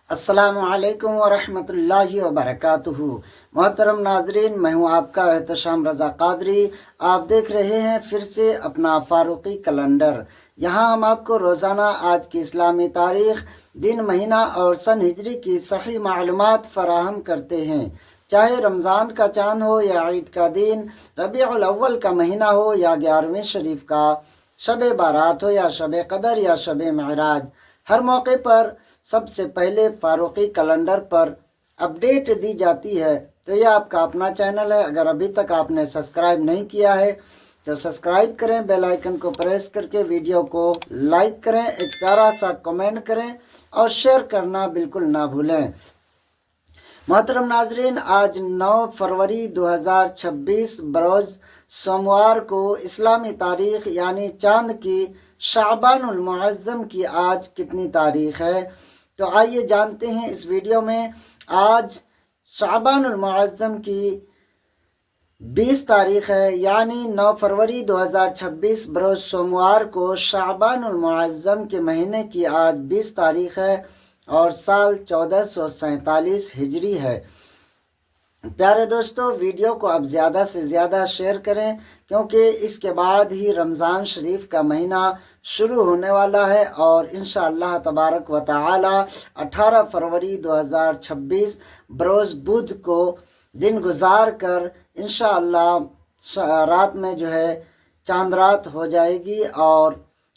السلام علیکم ورحمۃ اللہ وبرکاتہ۔ محترم ناظرین، میں ہوں آپ کا احتشام رضا قادری۔ آپ دیکھ رہے ہیں پھر سے اپنا فاروقی کیلنڈر۔ یہاں ہم آپ کو روزانہ آج کی اسلامی تاریخ، دن، مہینہ اور سن ہجری کی صحیح معلومات فراہم کرتے ہیں۔ چاہے رمضان کا چاند ہو یا عید کا دن، ربیع الاول کا مہینہ ہو یا 11ویں شریف کا، شب بارات ہو یا شب قدر یا شب معراج، ہر موقع پر سب سے پہلے فاروقی کیلنڈر پر اپڈیٹ دی جاتی ہے۔ تو یہ آپ کا اپنا چینل ہے، اگر ابھی تک آپ نے سبسکرائب نہیں کیا ہے تو سبسکرائب کریں، بیل آئیکن کو پریس کر کے ویڈیو کو لائک کریں، ایک پیارا سا کمنٹ کریں اور شیئر کرنا بالکل نہ بھولیں۔ محترم ناظرین، آج 9 فروری 2026 بروز سوموار کو اسلامی تاریخ یعنی چاند کی شعبان المعظم کی آج کتنی تاریخ ہے؟ تو آئیے جانتے ہیں اس ویڈیو میں۔ آج شعبان المعظم کی 20 تاریخ ہے، یعنی 9 فروری 2026 بروز سوموار کو شعبان المعظم کے مہینے کی آج 20 تاریخ ہے اور سال 1447 ہجری ہے۔ پیارے دوستو، ویڈیو کو اب زیادہ سے زیادہ شیئر کریں، کیونکہ اس کے بعد ہی رمضان شریف کا مہینہ شروع ہونے والا ہے اور انشاءاللہ تبارک و تعالی 18 فروری 2026 بروز بدھ کو دن گزار کر انشاءاللہ رات میں چاند رات ہو جائے گی اور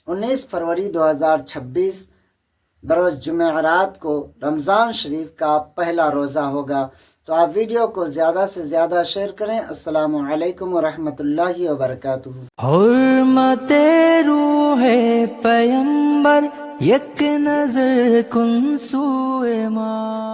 19 فروری 2026 بروز جمعرات کو رمضان شریف کا پہلا روزہ ہوگا۔ تو آپ ویڈیو کو زیادہ سے زیادہ شیئر کریں۔ السلام علیکم ورحمۃ اللہ وبرکاتہ۔ حرمت روح پیمبر یک نظر کن سوئے ماں